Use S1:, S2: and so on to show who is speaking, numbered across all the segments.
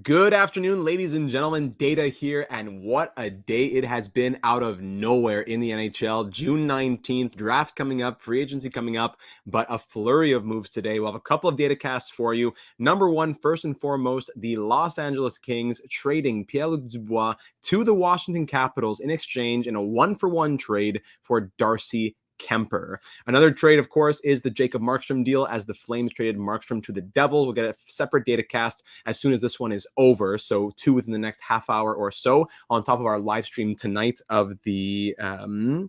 S1: Good afternoon, ladies and gentlemen. Data here, and what a day it has been out of nowhere in the NHL. June 19th, draft coming up, free agency coming up, but a flurry of moves today. We'll have a couple of data casts for you. Number one, first and foremost, the Los Angeles Kings trading Pierre-Luc Dubois to the Washington Capitals in exchange in a one-for-one trade for Darcy Kuemper. Another trade, of course, is the Jacob Markstrom deal as the Flames traded Markstrom to the Devils. We'll get a separate data cast as soon as this one is over. So two within the next half hour or so on top of our live stream tonight of the Montreal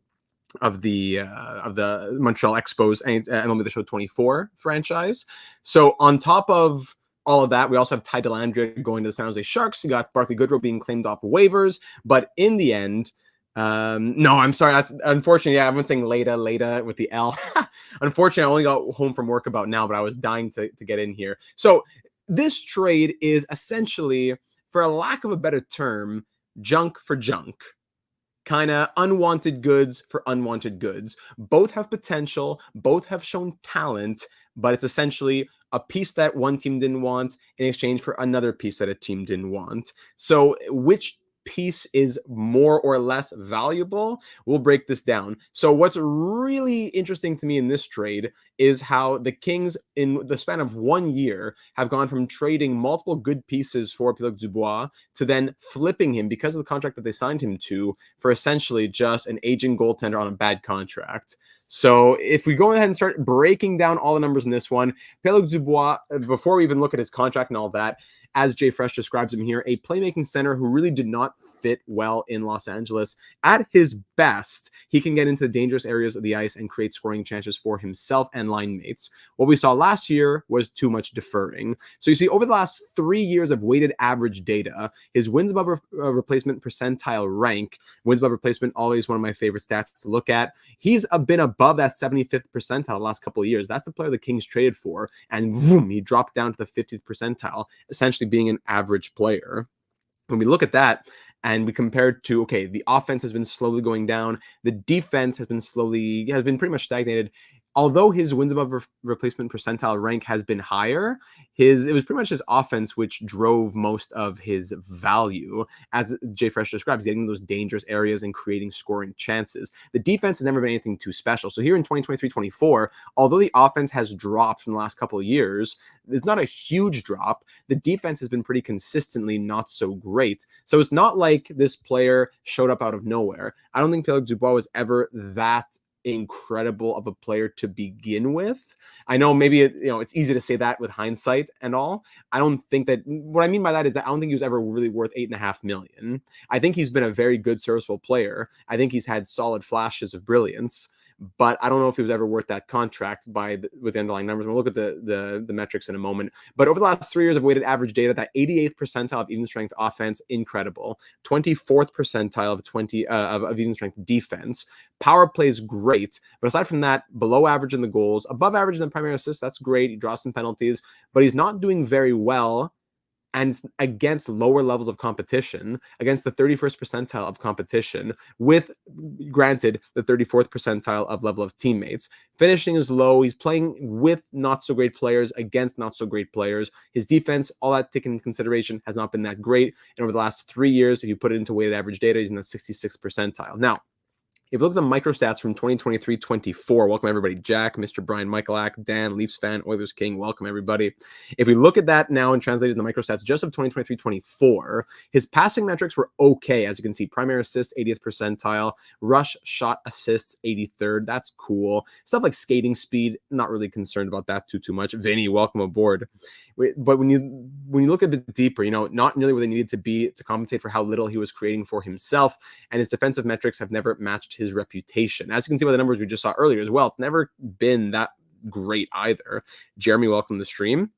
S1: Expos and MLB The Show 24 franchise. So on top of all of that, we also have Ty Dellandrea going to the San Jose Sharks. You got Barclay Goodrow being claimed off waivers, but in the end, no, I'm sorry. Unfortunately, yeah, everyone's saying Leda with the L. Unfortunately, I only got home from work about now, but I was dying to get in here. So this trade is essentially, for a lack of a better term, junk for junk. Kind of unwanted goods for unwanted goods. Both have potential, both have shown talent, but it's essentially a piece that one team didn't want in exchange for another piece that a team didn't want. So which piece is more or less valuable? We'll break this down. So what's really interesting to me in this trade is how the Kings, in the span of 1 year, have gone from trading multiple good pieces for Pierre-Luc Dubois to then flipping him because of the contract that they signed him to for essentially just an aging goaltender on a bad contract. So if we go ahead and start breaking down all the numbers in this one, Pierre-Luc Dubois, before we even look at his contract and all that, as Jay Fresh describes him here, a playmaking center who really did not fit well in Los Angeles. At his best, he can get into the dangerous areas of the ice and create scoring chances for himself and line mates. What we saw last year was too much deferring. So you see, over the last 3 years of weighted average data, his wins above replacement percentile rank, wins above replacement, always one of my favorite stats to look at. He's been above that 75th percentile the last couple of years. That's the player the Kings traded for, and boom, he dropped down to the 50th percentile, essentially being an average player. When we look at that and we compare it to, okay, the offense has been slowly going down, the defense has been pretty much stagnated. Although his wins above replacement percentile rank has been higher, it was pretty much his offense which drove most of his value. As Jay Fresh describes, getting those dangerous areas and creating scoring chances. The defense has never been anything too special. So here in 2023-24, although the offense has dropped from the last couple of years, it's not a huge drop. The defense has been pretty consistently not so great. So it's not like this player showed up out of nowhere. I don't think Pierre-Luc Dubois was ever that incredible of a player to begin with. I know maybe it's easy to say that with hindsight and all. I don't think that, what I mean by that is that I don't think he was ever really worth $8.5 million. I think he's been a very good serviceable player. I think he's had solid flashes of brilliance, but I don't know if he was ever worth that contract with the underlying numbers. We'll look at the metrics in a moment. But over the last 3 years of weighted average data, that 88th percentile of even strength offense, incredible. 24th percentile of even strength defense. Power play is great, but aside from that, below average in the goals, above average in the primary assists. That's great. He draws some penalties, but he's not doing very well. And against lower levels of competition, against the 31st percentile of competition, with, granted, the 34th percentile of level of teammates. Finishing is low. He's playing with not so great players against not so great players. His defense, all that taken into consideration, has not been that great. And over the last 3 years, if you put it into weighted average data, he's in the 66th percentile. Now, if you look at the microstats from 2023-24, welcome everybody. Jack, Mr. Brian, Michaelak, Dan, Leafs fan, Oilers King, welcome everybody. If we look at that now and translate it into the microstats just of 2023-24, his passing metrics were okay. As you can see, primary assists, 80th percentile, rush, shot, assists, 83rd. That's cool. Stuff like skating speed, not really concerned about that too much. Vinny, welcome aboard. But when you look a bit deeper, not nearly where they needed to be to compensate for how little he was creating for himself, and his defensive metrics have never matched his reputation. As you can see by the numbers we just saw earlier as well, it's never been that great either. Jeremy, welcome to the stream.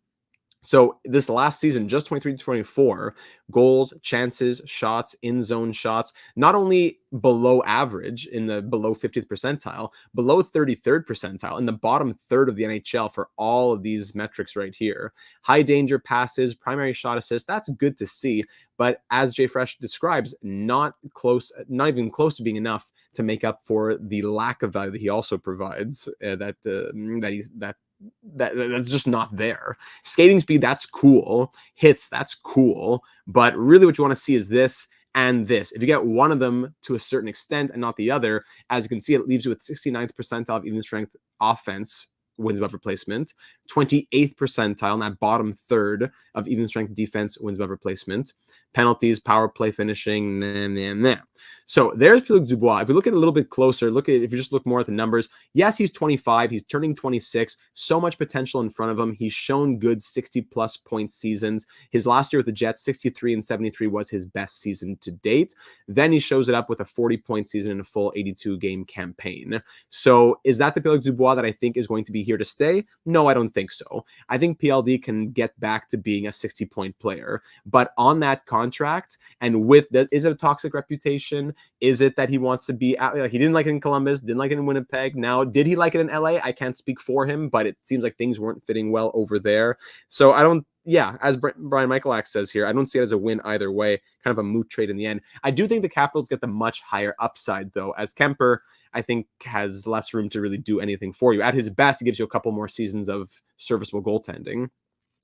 S1: So this last season, just 23-24, goals, chances, shots, in-zone shots, not only below average in the below 50th percentile, below 33rd percentile, in the bottom third of the NHL for all of these metrics right here. High danger passes, primary shot assists, that's good to see. But as Jay Fresh describes, not even close to being enough to make up for the lack of value that he also provides, that that's just not there. Skating speed, that's cool. Hits, that's cool. But really what you want to see is this and this. If you get one of them to a certain extent and not the other, as you can see, it leaves you with 69th percentile of even strength offense wins above replacement, 28th percentile in that bottom third of even strength defense wins above replacement, penalties, power play finishing, So there's Pierre-Luc Dubois. If we look at it a little bit closer, if you just look more at the numbers, yes, he's 25, he's turning 26, so much potential in front of him. He's shown good 60-plus point seasons. His last year with the Jets, 63 and 73 was his best season to date. Then he shows it up with a 40-point season in a full 82-game campaign. So is that the Pierre-Luc Dubois that I think is going to be here to stay? No, I don't think so. I think PLD can get back to being a 60-point player, but on that contract and with that, is it a toxic reputation? Is it that he wants to be out? Like, he didn't like it in Columbus, didn't like it in Winnipeg. Now, did he like it in LA? I can't speak for him, but it seems like things weren't fitting well over there. So I don't, as Brian Michaelack says here, I don't see it as a win either way, kind of a moot trade in the end. I do think the Capitals get the much higher upside, though, as Kuemper, I think, has less room to really do anything for you. At his best, he gives you a couple more seasons of serviceable goaltending.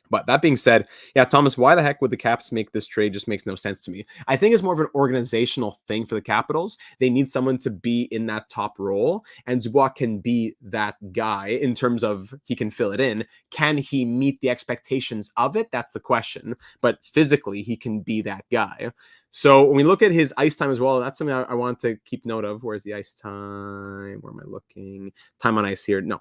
S1: But that being said, Thomas, why the heck would the Caps make this trade? Just makes no sense to me. I think it's more of an organizational thing for the Capitals. They need someone to be in that top role, and Dubois can be that guy in terms of he can fill it in. Can he meet the expectations of it? That's the question. But physically, he can be that guy. So when we look at his ice time as well, that's something I want to keep note of. Where's the ice time? Where am I looking? Time on ice here. No.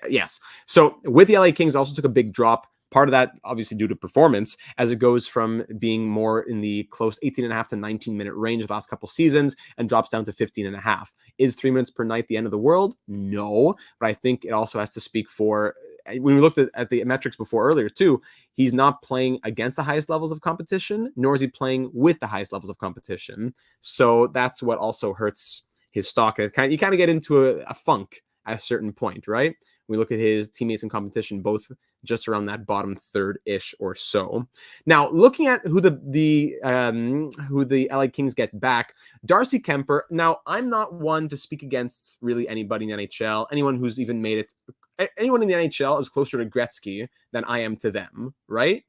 S1: Yes. So with the LA Kings, also took a big drop. Part of that, obviously, due to performance, as it goes from being more in the close 18.5 to 19-minute range the last couple seasons and drops down to 15.5. Is 3 minutes per night the end of the world? No, but I think it also has to speak for, when we looked at the metrics before earlier too, he's not playing against the highest levels of competition, nor is he playing with the highest levels of competition. So that's what also hurts his stock. You kind of get into a funk at a certain point, right? We look at his teammates in competition, both just around that bottom third-ish or so. Now, looking at who the LA Kings get back, Darcy Kuemper. Now, I'm not one to speak against really anybody in the NHL. Anyone who's even made it, anyone in the NHL is closer to Gretzky than I am to them, right?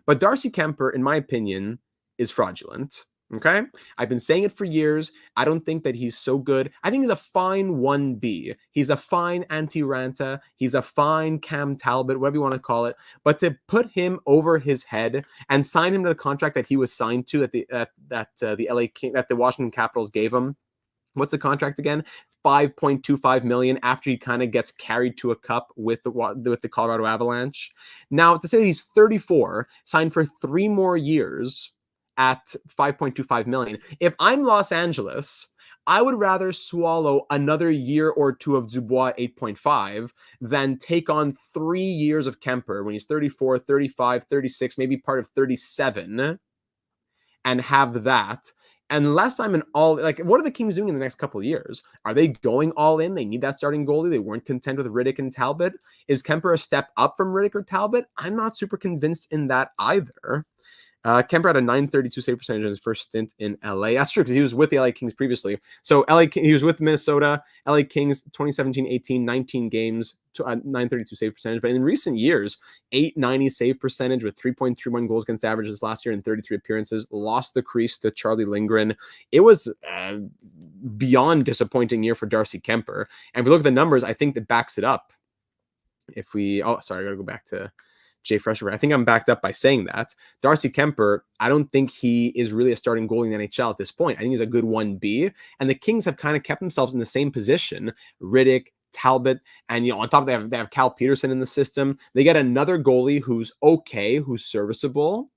S1: But Darcy Kuemper, in my opinion, is fraudulent. Okay, I've been saying it for years. I don't think that he's so good. I think he's a fine 1B. He's a fine Antti Ranta. He's a fine Cam Talbot, whatever you want to call it. But to put him over his head and sign him to the contract that he was signed to that the Washington Capitals gave him. What's the contract again? It's $5.25 million after he kind of gets carried to a cup with the Colorado Avalanche. Now, to say that he's 34, signed for 3 more years at $5.25 million. If I'm Los Angeles, I would rather swallow another year or two of Dubois 8.5 than take on 3 years of Kuemper when he's 34, 35, 36, maybe part of 37, and have that. Unless I'm what are the Kings doing in the next couple of years? Are they going all in? They need that starting goalie. They weren't content with Rittich and Talbot. Is Kuemper a step up from Rittich or Talbot? I'm not super convinced in that either. Kuemper had a .932 save percentage in his first stint in LA. That's true because he was with the LA Kings previously. So he was with Minnesota, LA Kings, 2017-18, 19 games, .932 save percentage. But in recent years, .890 save percentage with 3.31 goals against average this last year in 33 appearances. Lost the crease to Charlie Lindgren. It was beyond disappointing year for Darcy Kuemper. And if we look at the numbers, I think that backs it up. I got to go back to Jay Fresher. I think I'm backed up by saying that. Darcy Kuemper, I don't think he is really a starting goalie in the NHL at this point. I think he's a good 1B. And the Kings have kind of kept themselves in the same position. Rittich, Talbot, and on top of that, they have Cal Peterson in the system. They get another goalie who's okay, who's serviceable.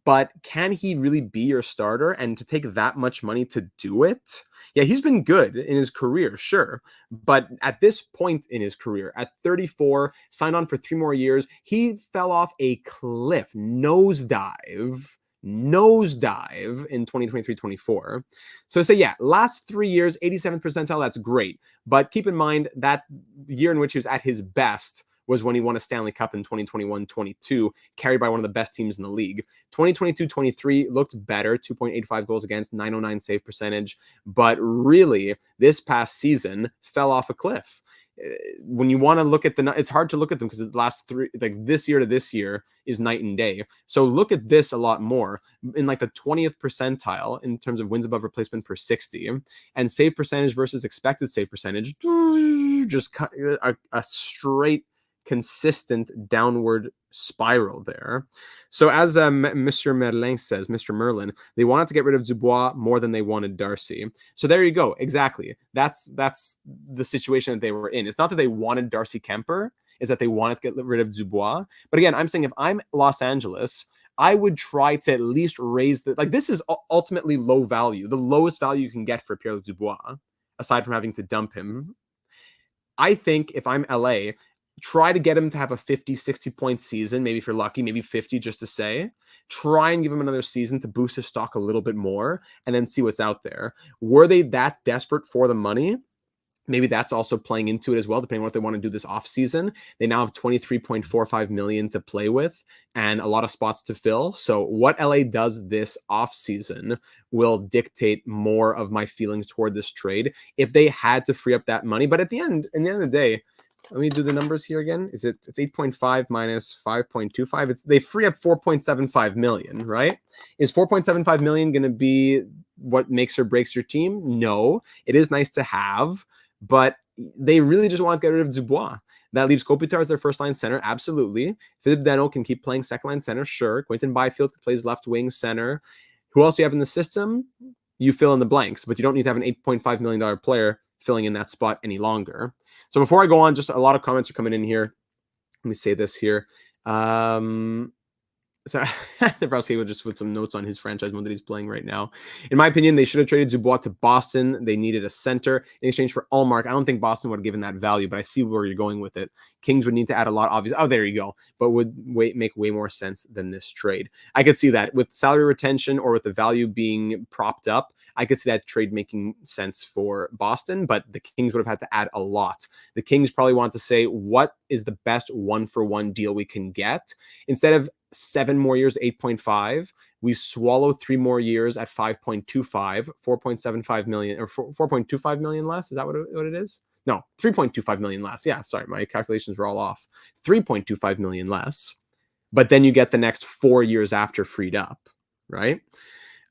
S1: But can he really be your starter? And to take that much money to do it? Yeah, he's been good in his career, sure. But at this point in his career, at 34, signed on for 3 more years, he fell off a cliff, nosedive in 2023-24. So say, last 3 years, 87th percentile, that's great. But keep in mind that year in which he was at his best was when he won a Stanley Cup in 2021-22, carried by one of the best teams in the league. 2022-23 looked better, 2.85 goals against, .909 save percentage, but really, this past season fell off a cliff. when you want to look at it's hard to look at them because the last three, like this year to this year is night and day. So look at this a lot more in like the 20th percentile in terms of wins above replacement per 60, and save percentage versus expected save percentage, just a straight consistent downward spiral there. So as Mr. Merlin says, Mr. Merlin, they wanted to get rid of Dubois more than they wanted Darcy. So there you go. Exactly. That's the situation that they were in. It's not that they wanted Darcy Kuemper, it's that they wanted to get rid of Dubois. But again, I'm saying if I'm Los Angeles, I would try to at least raise this is ultimately low value, the lowest value you can get for Pierre-Luc Dubois, aside from having to dump him. I think if I'm LA, try to get him to have a 50, 60 point season. Maybe if you're lucky, maybe 50 just to say. Try and give him another season to boost his stock a little bit more and then see what's out there. Were they that desperate for the money? Maybe that's also playing into it as well, depending on what they want to do this offseason. They now have $23.45 million to play with and a lot of spots to fill. So what LA does this offseason will dictate more of my feelings toward this trade if they had to free up that money. But at the end of the day, let me do the numbers here again. It's 8.5 minus 5.25. They free up 4.75 million, right? Is 4.75 million going to be what makes or breaks your team? No. It is nice to have, but they really just want to get rid of Dubois. That leaves Kopitar as their first line center. Absolutely. Philippe Danault can keep playing second line center. Sure. Quentin Byfield plays left wing center. Who else do you have in the system? You fill in the blanks, but you don't need to have an $8.5 million player filling in that spot any longer. So before I go on, just a lot of comments are coming in here. Let me say this here. So Dabrowski just with some notes on his franchise mode that he's playing right now. In my opinion, they should have traded Dubois to Boston. They needed a center in exchange for Ullmark. I don't think Boston would have given that value, but I see where you're going with it. Kings would need to add a lot, obviously. Oh, there you go. But would make way more sense than this trade. I could see that with salary retention or with the value being propped up. I could see that trade making sense for Boston, but the Kings would have had to add a lot. The Kings probably want to say, what is the best one-for-one deal we can get? Instead of 7 more years, 8.5, we swallow 3 more years at 5.25, 4.75 million or 4.25 million less. Is that what it is? No, 3.25 million less. Yeah, sorry, my calculations were all off. 3.25 million less. But then you get the next 4 years after freed up, right?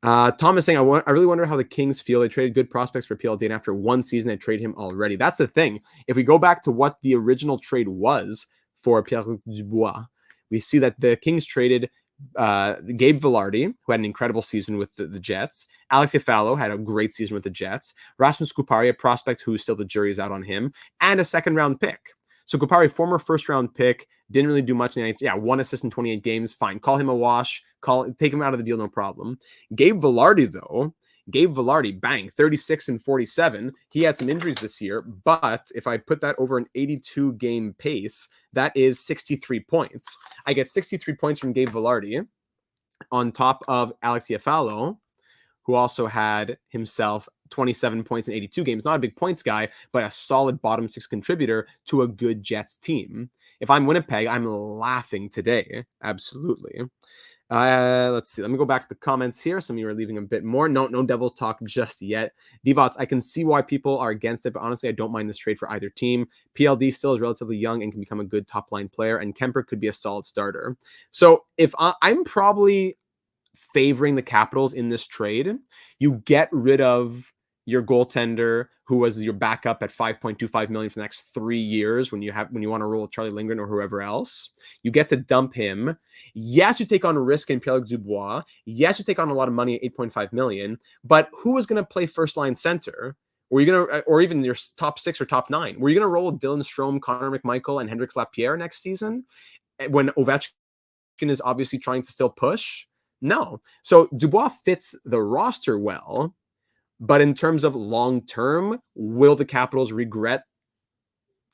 S1: Tom is saying, I really wonder how the Kings feel. They traded good prospects for PLD, and after one season, they trade him already. That's the thing. If we go back to what the original trade was for Pierre-Luc Dubois, we see that the Kings traded Gabe Vilardi, who had an incredible season with the Jets. Alex Iafallo had a great season with the Jets. Rasmus Kupari, a prospect who still the jury is out on him, and a second-round pick. So Kupari, former first-round pick, didn't really do much in the NHL. Yeah, 1 assist in 28 games, fine. Call him a wash. Take him out of the deal, no problem. Gabe Vilardi, though, bang, 36 and 47. He had some injuries this year, but if I put that over an 82-game pace, that is 63 points. I get 63 points from Gabe Vilardi on top of Alex Iafallo, who also had himself 27 points in 82 games. Not a big points guy, but a solid bottom 6 contributor to a good Jets team. If I'm Winnipeg, I'm laughing today. Absolutely. Let's see. Let me go back to the comments here. Some of you are leaving a bit more. No Devils talk just yet. Divots, I can see why people are against it, but honestly, I don't mind this trade for either team. PLD still is relatively young and can become a good top-line player, and Kuemper could be a solid starter. So if I'm probably favoring the Capitals in this trade, you get rid of your goaltender who was your backup at 5.25 million for the next 3 years when you want to roll with Charlie Lindgren or whoever else. You get to dump him. Yes, you take on risk in Pierre-Luc Dubois. Yes, you take on a lot of money at 8.5 million, but who is going to play first line center? Were you going to, or even your top 6 or top 9? Were you going to roll with Dylan Strome, Connor McMichael, and Hendrix Lapierre next season when Ovechkin is obviously trying to still push? No. So Dubois fits the roster well, but in terms of long-term, will the Capitals regret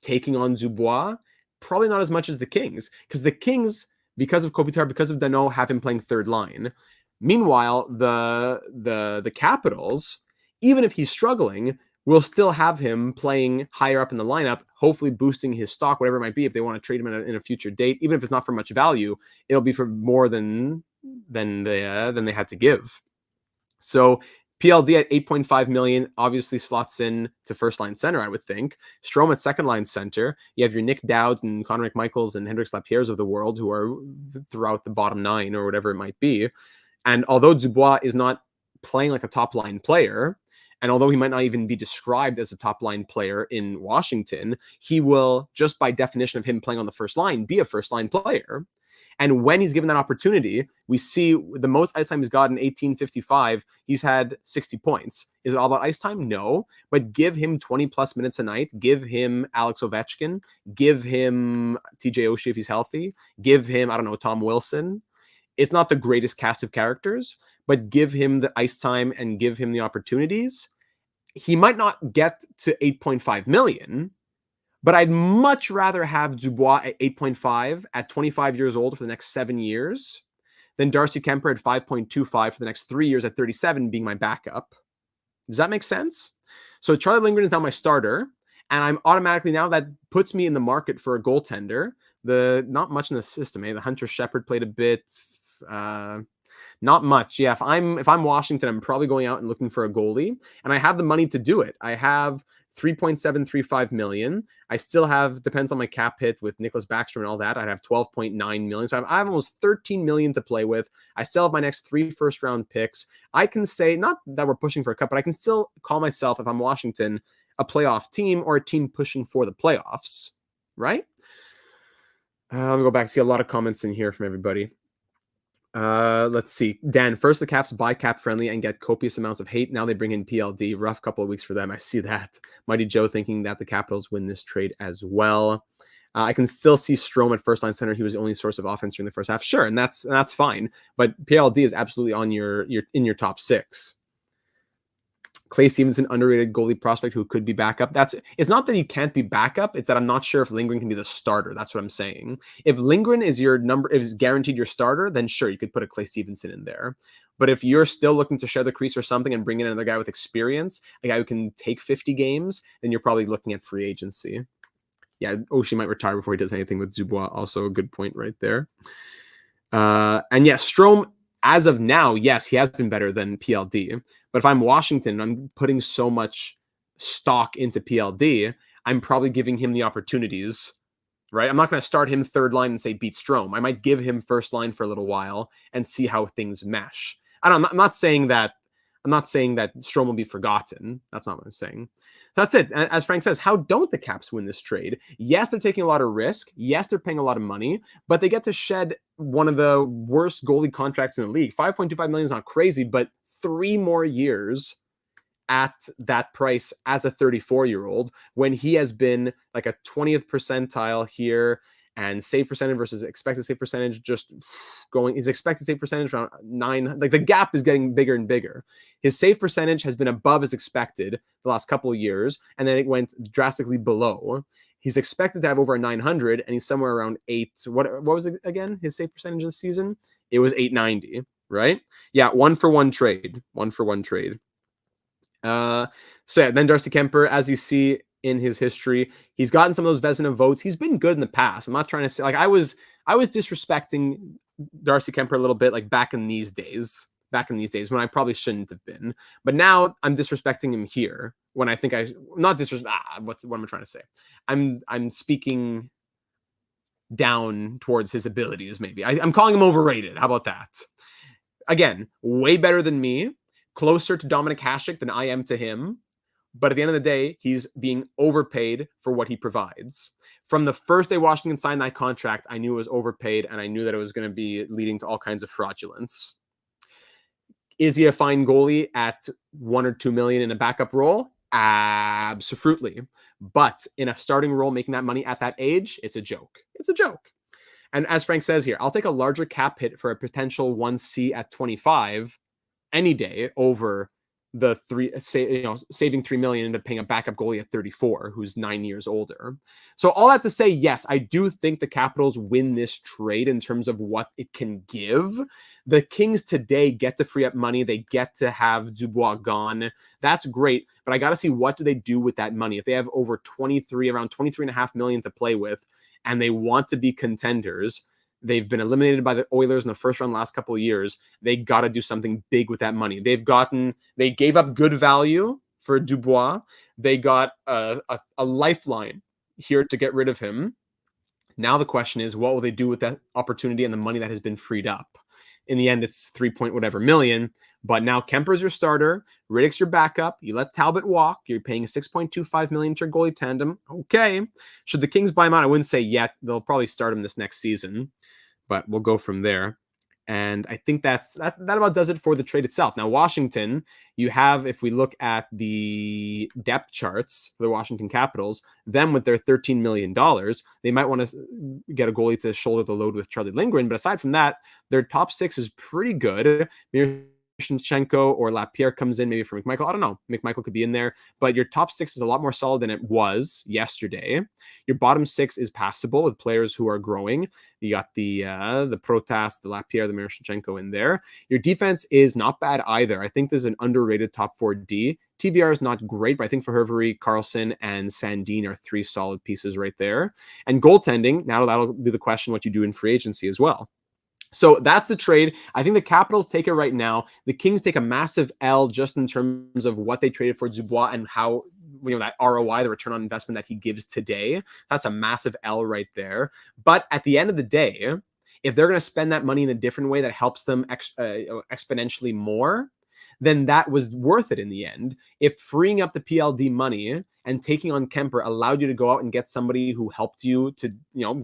S1: taking on Dubois? Probably not as much as the Kings, because the Kings, because of Kopitar, because of Danault, have him playing third line. Meanwhile, the Capitals, even if he's struggling, will still have him playing higher up in the lineup, hopefully boosting his stock, whatever it might be. If they want to trade him in a future date, even if it's not for much value, it'll be for more than they had to give. So PLD at 8.5 million obviously slots in to first line center, I would think. Strome at second line center. You have your Nick Dowds and Connor McMichaels and Hendrix Lapierres of the world who are throughout the bottom 9 or whatever it might be. And although Dubois is not playing like a top line player, and although he might not even be described as a top line player in Washington, he will, just by definition of him playing on the first line, be a first line player. And when he's given that opportunity, we see the most ice time he's got in 1855, he's had 60 points. Is it all about ice time? No. But give him 20 plus minutes a night. Give him Alex Ovechkin. Give him TJ Oshie if he's healthy. Give him, I don't know, Tom Wilson. It's not the greatest cast of characters, but give him the ice time and give him the opportunities. He might not get to 8.5 million, but I'd much rather have Dubois at 8.5 at 25 years old for the next 7 years than Darcy Kuemper at 5.25 for the next 3 years at 37 being my backup. Does that make sense? So Charlie Lindgren is now my starter, and I'm automatically now that puts me in the market for a goaltender. Not much in the system. The Hunter Shepard played a bit. Not much. Yeah, if I'm Washington, I'm probably going out and looking for a goalie, and I have the money to do it. I have 3.735 million. I still have, depends on my cap hit with Nicholas Backstrom and all that, I'd have 12.9 million. So I have almost 13 million to play with. I still have my next 3 first-round picks. I can say, not that we're pushing for a cup, but I can still call myself, if I'm Washington, a playoff team or a team pushing for the playoffs, right? Let me go back and see a lot of comments in here from everybody. Let's see. Dan, first the Caps buy cap friendly and get copious amounts of hate. Now they bring in PLD. Rough couple of weeks for them. I see that. Mighty Joe thinking that the Capitals win this trade as well. I can still see Strome at first line center. He was the only source of offense during the first half. Sure, and that's fine. But PLD is absolutely on in your top 6. Clay Stevenson, underrated goalie prospect who could be backup. It's not that he can't be backup. It's that I'm not sure if Lindgren can be the starter. That's what I'm saying. If Lindgren is is guaranteed your starter, then sure, you could put a Clay Stevenson in there. But if you're still looking to share the crease or something and bring in another guy with experience, a guy who can take 50 games, then you're probably looking at free agency. Yeah, Oshie might retire before he does anything with Dubois. Also a good point right there. And yeah, Strome, as of now, yes, he has been better than PLD. But if I'm Washington and I'm putting so much stock into PLD, I'm probably giving him the opportunities, right? I'm not going to start him third line and say beat Strome. I might give him first line for a little while and see how things mesh. I'm not saying that Strome will be forgotten. That's not what I'm saying. That's it. As Frank says, how don't the Caps win this trade? Yes, they're taking a lot of risk. Yes, they're paying a lot of money, but they get to shed one of the worst goalie contracts in the league. 5.25 million is not crazy, but 3 more years at that price as a 34-year-old when he has been like a 20th percentile here, and save percentage versus expected save percentage just going, his expected save percentage around 9, like the gap is getting bigger and bigger. His save percentage has been above as expected the last couple of years, and then it went drastically below. He's expected to have over a 900, and he's somewhere around 8. What was it again? His save percentage this season? It was 890, right? Yeah, 1-for-1 trade. 1-for-1 trade. So yeah, then Darcy Kuemper, as you see in his history, he's gotten some of those Vezina votes. He's been good in the past. I'm not trying to say, like, I was disrespecting Darcy Kuemper a little bit, like back in these days when I probably shouldn't have been. But now I'm disrespecting him here when I think what am I trying to say? I'm speaking down towards his abilities. Maybe I'm calling him overrated. How about that? Again, way better than me, closer to Dominic Hasek than I am to him. But at the end of the day, he's being overpaid for what he provides. From the first day Washington signed that contract, I knew it was overpaid, and I knew that it was going to be leading to all kinds of fraudulence. Is he a fine goalie at 1 or 2 million in a backup role? Absolutely. But in a starting role, making that money at that age, it's a joke. It's a joke. And as Frank says here, I'll take a larger cap hit for a potential 1C at 25 any day over the saving 3 million into paying a backup goalie at 34 who's 9 years older. So all that to say, yes, I do think the Capitals win this trade in terms of what it can give. The Kings today get to free up money. They get to have Dubois gone. That's great, but I got to see what do they do with that money. If they have over around 23.5 million to play with, and they want to be contenders, They've been eliminated by the Oilers in the first round the last couple of years. They got to do something big with that money. They gave up good value for Dubois. They got a lifeline here to get rid of him. Now the question is, what will they do with that opportunity and the money that has been freed up? In the end, it's 3 point whatever million. But now Kuemper's your starter, Riddick's your backup. You let Talbot walk. You're paying $6.25 million to your goalie tandem. Okay. Should the Kings buy him out? I wouldn't say yet. They'll probably start him this next season, but we'll go from there. And I think that about does it for the trade itself. Now, Washington, you have, if we look at the depth charts for the Washington Capitals, them with their $13 million, they might want to get a goalie to shoulder the load with Charlie Lindgren. But aside from that, their top six is pretty good. Miroshnichenko or Lapierre comes in maybe for McMichael. I don't know. McMichael could be in there, but your top six is a lot more solid than it was yesterday. Your bottom six is passable with players who are growing. You got the Protas, the Lapierre, the Miroshnichenko in there. Your defense is not bad either. I think there's an underrated top 4D. TVR is not great, but I think for Hervery, Carlson, and Sandin are three solid pieces right there. And goaltending, now that'll be the question what you do in free agency as well. So that's the trade. I think the Capitals take it right now. The Kings take a massive L just in terms of what they traded for Dubois and how, that ROI, the return on investment that he gives today. That's a massive L right there. But at the end of the day, if they're going to spend that money in a different way that helps them exponentially more, then that was worth it in the end. If freeing up the PLD money and taking on Kuemper allowed you to go out and get somebody who helped you to,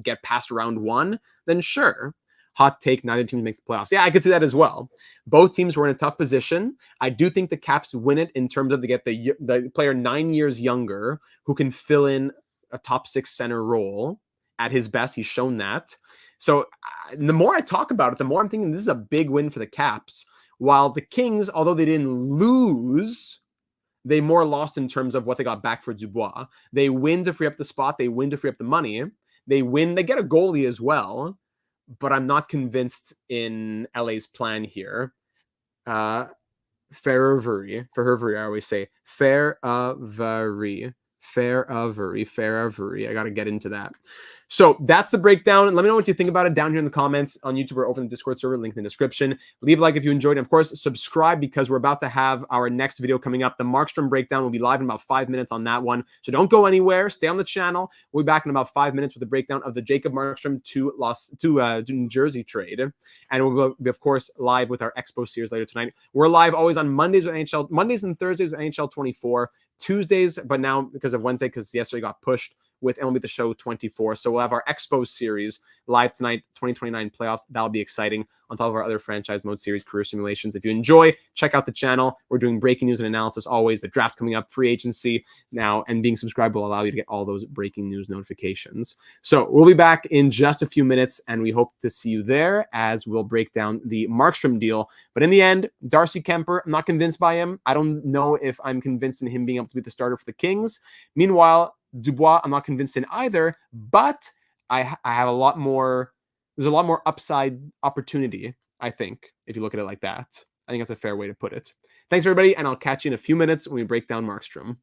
S1: get past round one, then sure. Hot take, neither team makes the playoffs. Yeah, I could see that as well. Both teams were in a tough position. I do think the Caps win it in terms of they get the player 9 years younger who can fill in a top six center role at his best. He's shown that. So the more I talk about it, the more I'm thinking this is a big win for the Caps. While the Kings, although they didn't lose, they more lost in terms of what they got back for Dubois. They win to free up the spot. They win to free up the money. They win. They get a goalie as well. But I'm not convinced in LA's plan here. Ferrevery, I always say Ferrevery. I got to get into that. So that's the breakdown. Let me know what you think about it down here in the comments on YouTube or over in the Discord server, link in the description. Leave a like if you enjoyed. And of course, subscribe because we're about to have our next video coming up. The Markstrom breakdown will be live in about 5 minutes on that one. So don't go anywhere. Stay on the channel. We'll be back in about 5 minutes with the breakdown of the Jacob Markstrom to New Jersey trade. And we'll be, of course, live with our Expo series later tonight. We're live always on Mondays with NHL, Mondays and Thursdays with NHL 24. Tuesdays, but now because of Wednesday, because yesterday got pushed with MLB The Show 24. So we'll have our Expo series live tonight, 2029 playoffs. That'll be exciting on top of our other franchise mode series, career simulations. If you enjoy, check out the channel. We're doing breaking news and analysis always. The draft coming up, free agency now, and being subscribed will allow you to get all those breaking news notifications. So we'll be back in just a few minutes, and we hope to see you there as we'll break down the Markstrom deal. But in the end, Darcy Kuemper, I'm not convinced by him. I don't know if I'm convinced in him being able to be the starter for the Kings. Meanwhile, Dubois, I'm not convinced in either, but I have a lot more, there's a lot more upside opportunity, I think, if you look at it like that. I think that's a fair way to put it. Thanks, everybody, and I'll catch you in a few minutes when we break down Markstrom.